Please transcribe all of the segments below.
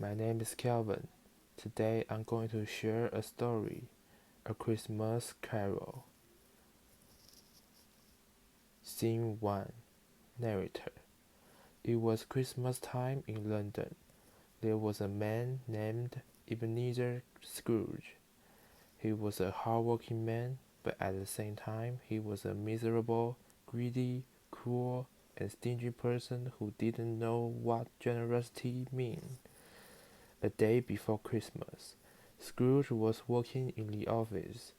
My name is Kelvin. Today I'm going to share a story, A Christmas Carol. Scene 1. Narrator. It was Christmas time in London. There was a man named Ebenezer Scrooge. He was a hard-working man, but at the same time he was a miserable, greedy, cruel, and stingy person who didn't know what generosity meant. A day before Christmas, Scrooge was working in the office.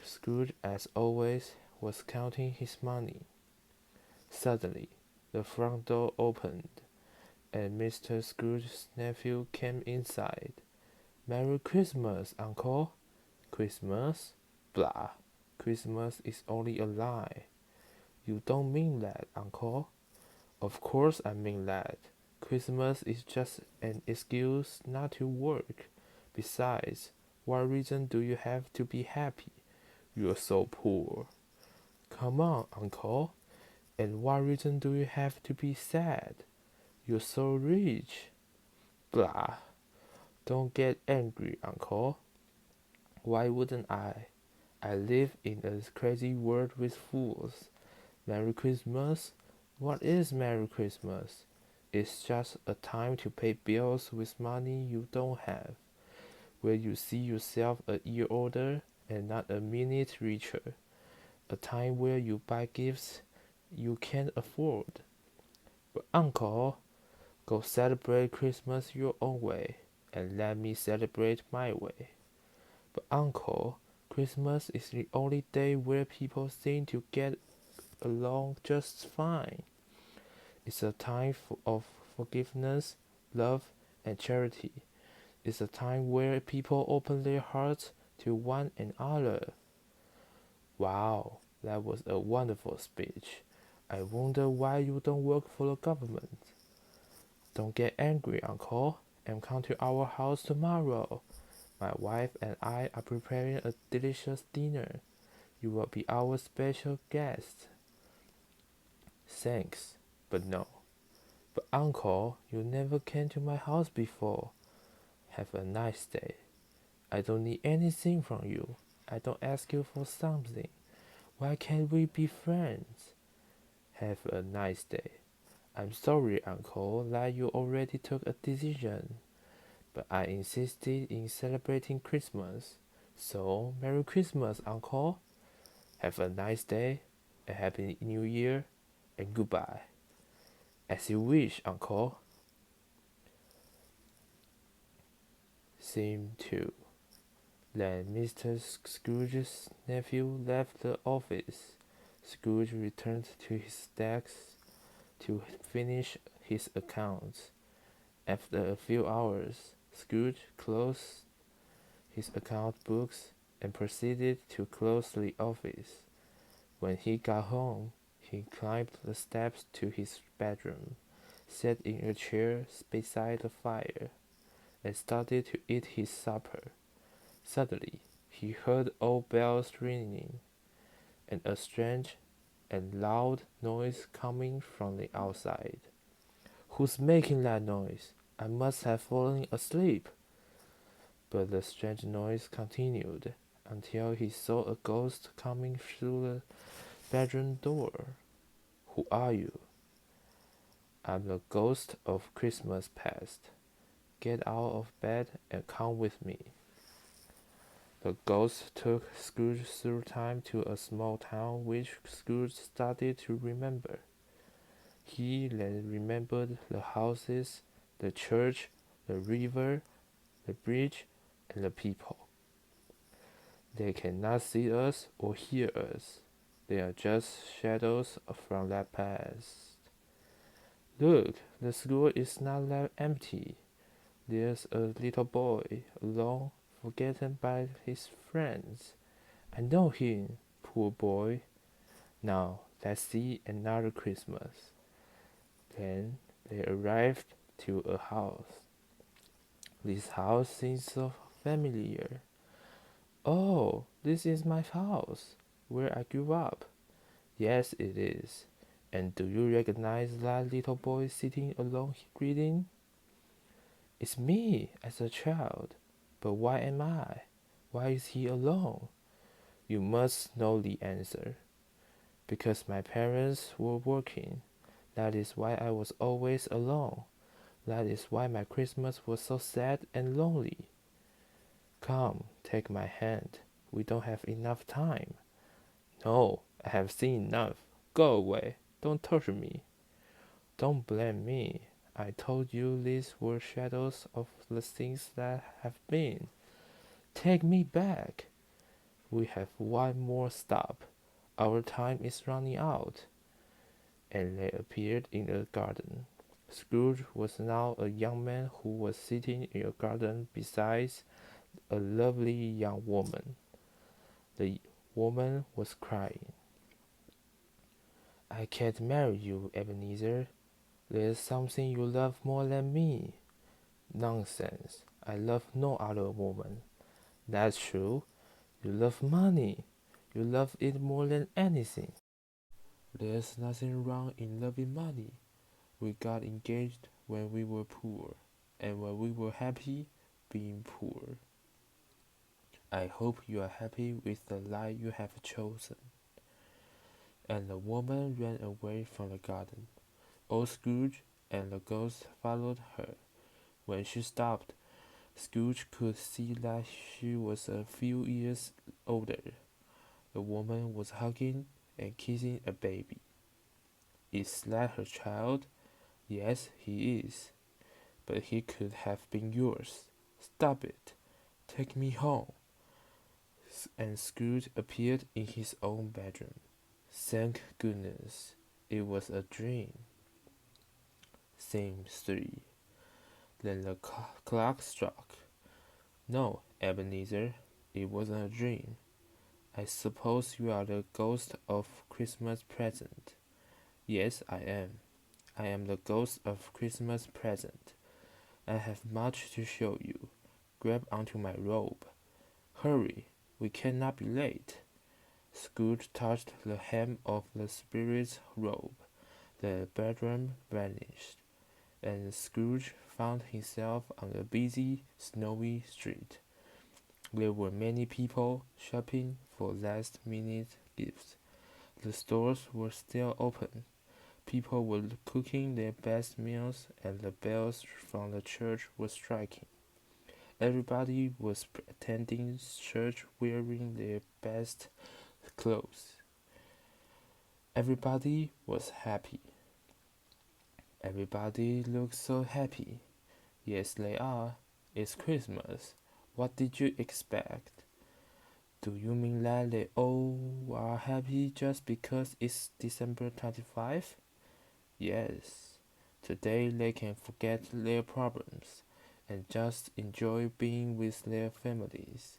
Scrooge, as always, was counting his money. Suddenly, the front door opened, and Mr. Scrooge's nephew came inside. "Merry Christmas, Uncle!" "Christmas? Blah! Christmas is only a lie." "You don't mean that, Uncle?" "Of course I mean that. Christmas is just an excuse not to work. Besides, what reason do you have to be happy? You're so poor." "Come on, Uncle. And what reason do you have to be sad? You're so rich." "Blah! Don't get angry, Uncle." "Why wouldn't I? I live in a crazy world with fools. Merry Christmas? What is Merry Christmas? It's just a time to pay bills with money you don't have, where you see yourself a year older and not a minute richer. A time where you buy gifts you can't afford." "But Uncle, go celebrate Christmas your own way, and let me celebrate my way." "But Uncle, Christmas is the only day where people seem to get along just fine. It's a time of forgiveness, love, and charity. It's a time where people open their hearts to one another." "Wow, that was a wonderful speech. I wonder why you don't work for the government." "Don't get angry, Uncle, and come to our house tomorrow. My wife and I are preparing a delicious dinner. You will be our special guest." "Thanks, but no." "But Uncle, you never came to my house before." "Have a nice day." "I don't need anything from you. I don't ask you for something. Why can't we be friends?" "Have a nice day." "I'm sorry, Uncle, that you already took a decision, but I insisted in celebrating Christmas. So, Merry Christmas, Uncle." "Have a nice day, a Happy New Year, and goodbye." "As you wish, Uncle." Scene 2. Then Mr. Scrooge's nephew left the office. Scrooge returned to his desk to finish his accounts. After a few hours, Scrooge closed his account books and proceeded to close the office. When he got home, he climbed the steps to his bedroom, sat in a chair beside the fire, and started to eat his supper. Suddenly, he heard old bells ringing, and a strange and loud noise coming from the outside. "Who's making that noise? I must have fallen asleep." But the strange noise continued until he saw a ghost coming through the bedroom door. "Who are you?" "I'm the ghost of Christmas past. Get out of bed and come with me." The ghost took Scrooge through time to a small town which Scrooge started to remember. He then remembered the houses, the church, the river, the bridge, and the people. They cannot see us or hear us. They are just shadows from that past. "Look, the school is not left empty. There's a little boy, alone, forgotten by his friends. I know him, poor boy. Now let's see another Christmas." Then they arrived to a house. "This house seems so familiar." "Oh, this is my house, where I grew up." "Yes, it is. And do you recognize that little boy sitting alone reading?" It's me, as a child. But why am I? Why is he alone? You must know the answer. Because my parents were working. That is why I was always alone. That is why my Christmas was so sad and lonely. Come, take my hand. We don't have enough time. No, I have seen enough. Go away. Don't torture me. Don't blame me. I told you these were shadows of the things that have been. Take me back. We have one more stop. Our time is running out. And they appeared in the garden. Scrooge was now a young man who was sitting in a garden beside a lovely young woman. The woman was crying. I can't marry you, Ebenezer. There's something you love more than me. Nonsense. I love no other woman. That's true. You love money. You love it more than anything. There's nothing wrong in loving money. We got engaged when we were poor, and when we were happy being poor. I hope you are happy with the life you have chosen. And the woman ran away from the garden. Old Scrooge and the ghost followed her. When she stopped, Scrooge could see that she was a few years older. The woman was hugging and kissing a baby. Is that her child? Yes, he is. But he could have been yours. Stop it. Take me home. And Scrooge appeared in his own bedroom. Thank goodness, it was a dream. Scene 3. Then the clock struck. No, Ebenezer, it wasn't a dream. I suppose you are the ghost of Christmas present. Yes, I am. I am the ghost of Christmas present. I have much to show you. Grab onto my robe. Hurry, we cannot be late. Scrooge touched the hem of the spirit's robe. The bedroom vanished, and Scrooge found himself on a busy, snowy street. There were many people shopping for last-minute gifts. The stores were still open. People were cooking their best meals, and the bells from the church were striking. Everybody was attending church wearing their best clothes. Everybody was happy. Everybody looks so happy. Yes, they are. It's Christmas. What did you expect? Do you mean that they all are happy just because it's December 25? Yes. Today they can forget their problems and just enjoy being with their families.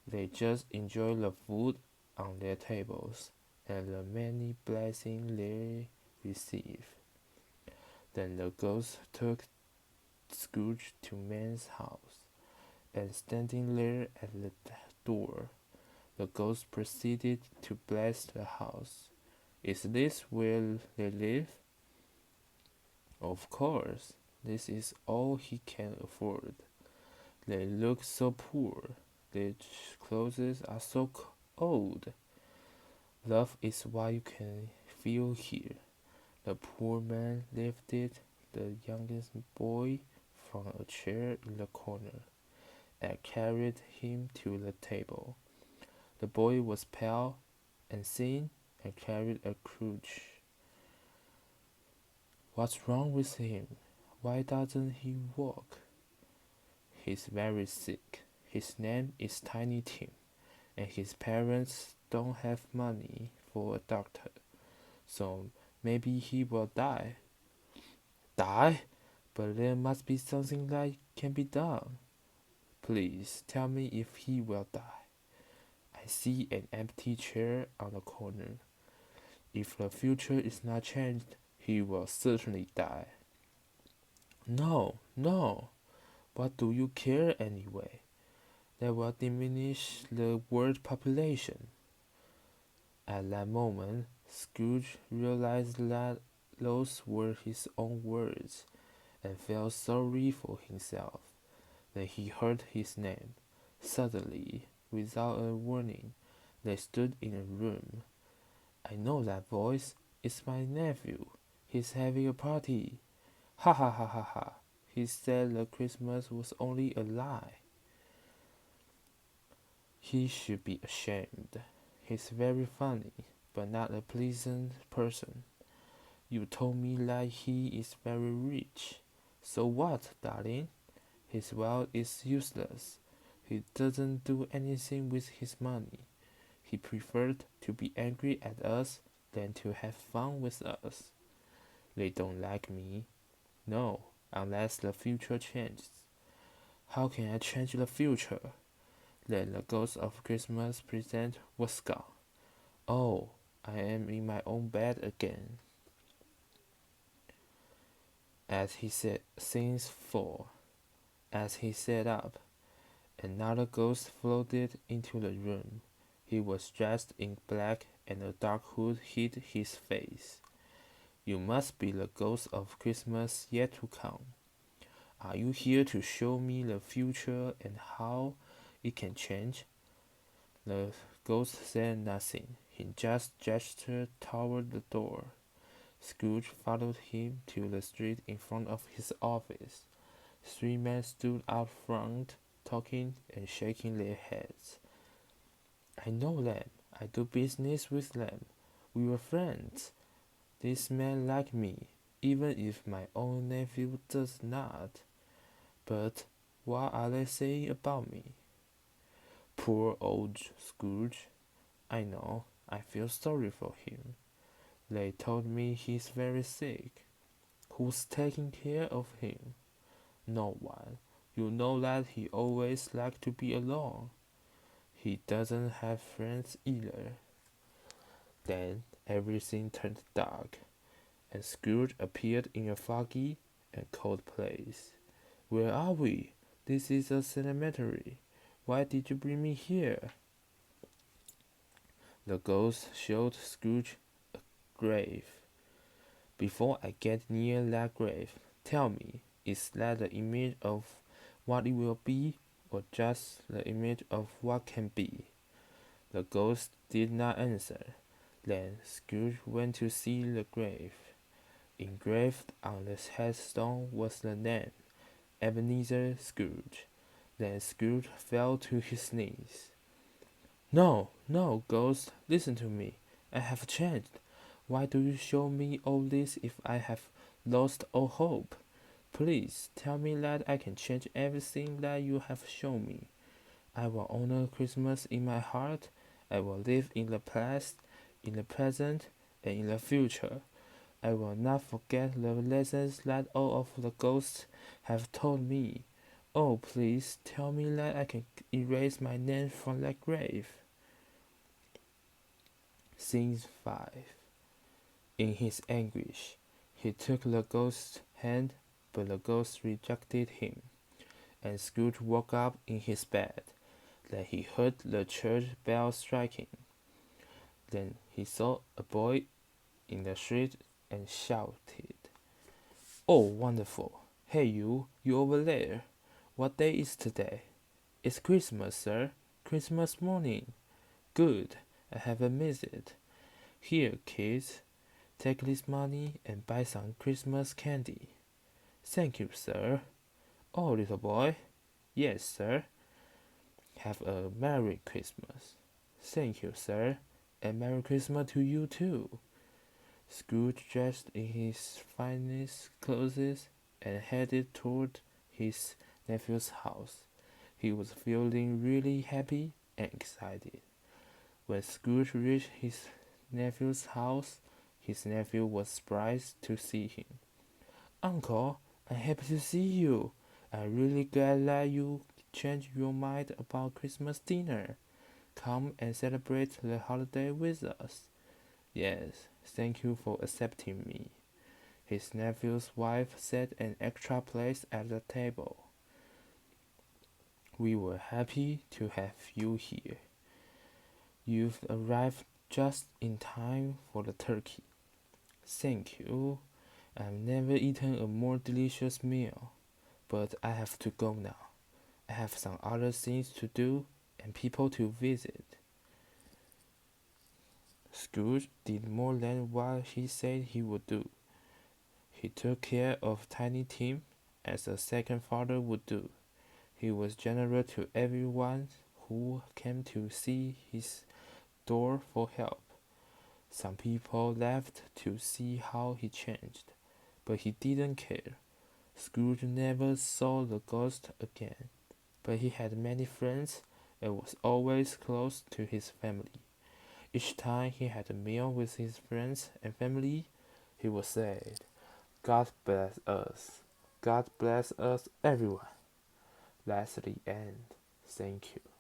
They just enjoy the food on their tables and the many blessings they receive. Then the ghost took Scrooge to man's house, and standing there at the door, the ghost proceeded to bless the house. Is this where they live? Of course, this is all he can afford. They look so poor. Their clothes are so old. Love is what you can feel here. The poor man lifted the youngest boy from a chair in the corner and carried him to the table. The boy was pale and thin and carried a crutch. What's wrong with him? Why doesn't he walk? He's very sick. His name is Tiny Tim, and his parents don't have money for a doctor, so maybe he will die. Die? But there must be something that can be done. Please tell me if he will die. I see an empty chair on the corner. If the future is not changed, he will certainly die. No, no. What do you care anyway? That will diminish the world population. At that moment, Scrooge realized that those were his own words, and felt sorry for himself. Then he heard his name. Suddenly, without a warning, they stood in a room. I know that voice. It's my nephew. He's having a party. Ha ha ha ha ha. He said the Christmas was only a lie. He should be ashamed. He's very funny, but not a pleasant person. You told me that he is very rich. So what, darling? His wealth is useless. He doesn't do anything with his money. He preferred to be angry at us than to have fun with us. They don't like me. No, unless the future changes. How can I change the future? Then the ghost of Christmas present was gone. Oh, I am in my own bed again. As he said, Scene 4. As he sat up, another ghost floated into the room. He was dressed in black and a dark hood hid his face. You must be the ghost of Christmas yet to come. Are you here to show me the future and how it can change? The ghost said nothing. He just gestured toward the door. Scrooge followed him to the street in front of his office. 3 men stood out front, talking and shaking their heads. I know them. I do business with them. We were friends. These men like me, even if my own nephew does not. But what are they saying about me? Poor old Scrooge. I know. I feel sorry for him. They told me he's very sick. Who's taking care of him? No one. You know that he always liked to be alone. He doesn't have friends either. Then everything turned dark, and Scrooge appeared in a foggy and cold place. Where are we? This is a cemetery. Why did you bring me here? The ghost showed Scrooge a grave. Before I get near that grave, tell me, is that the image of what it will be, or just the image of what can be? The ghost did not answer. Then Scrooge went to see the grave. Engraved on the headstone was the name, Ebenezer Scrooge. Then Scrooge fell to his knees. No, no, ghost, listen to me. I have changed. Why do you show me all this if I have lost all hope? Please tell me that I can change everything that you have shown me. I will honor Christmas in my heart. I will live in the past, in the present, and in the future. I will not forget the lessons that all of the ghosts have taught me. Oh, please tell me that I can erase my name from that grave. Scene 5. In his anguish, he took the ghost's hand, but the ghost rejected him, and Scrooge woke up in his bed. Then he heard the church bell striking. Then he saw a boy in the street and shouted, Oh, wonderful! Hey, you over there! What day is today? It's Christmas, sir. Christmas morning. Good. I haven't missed it. Here, kids. Take this money and buy some Christmas candy. Thank you, sir. Oh, little boy. Yes, sir. Have a Merry Christmas. Thank you, sir. And Merry Christmas to you, too. Scrooge dressed in his finest clothes and headed toward his nephew's house. He was feeling really happy and excited. When Scrooge reached his nephew's house, his nephew was surprised to see him. Uncle, I'm happy to see you. I'm really glad that you changed your mind about Christmas dinner. Come and celebrate the holiday with us. Yes, thank you for accepting me. His nephew's wife set an extra place at the table. We were happy to have you here. You've arrived just in time for the turkey. Thank you. I've never eaten a more delicious meal, but I have to go now. I have some other things to do and people to visit. Scrooge did more than what he said he would do. He took care of Tiny Tim as a second father would do. He was generous to everyone who came to see his door for help. Some people left to see how he changed, but he didn't care. Scrooge never saw the ghost again, but he had many friends and was always close to his family. Each time he had a meal with his friends and family, he would say, God bless us. God bless us, everyone. That's the end. Thank you.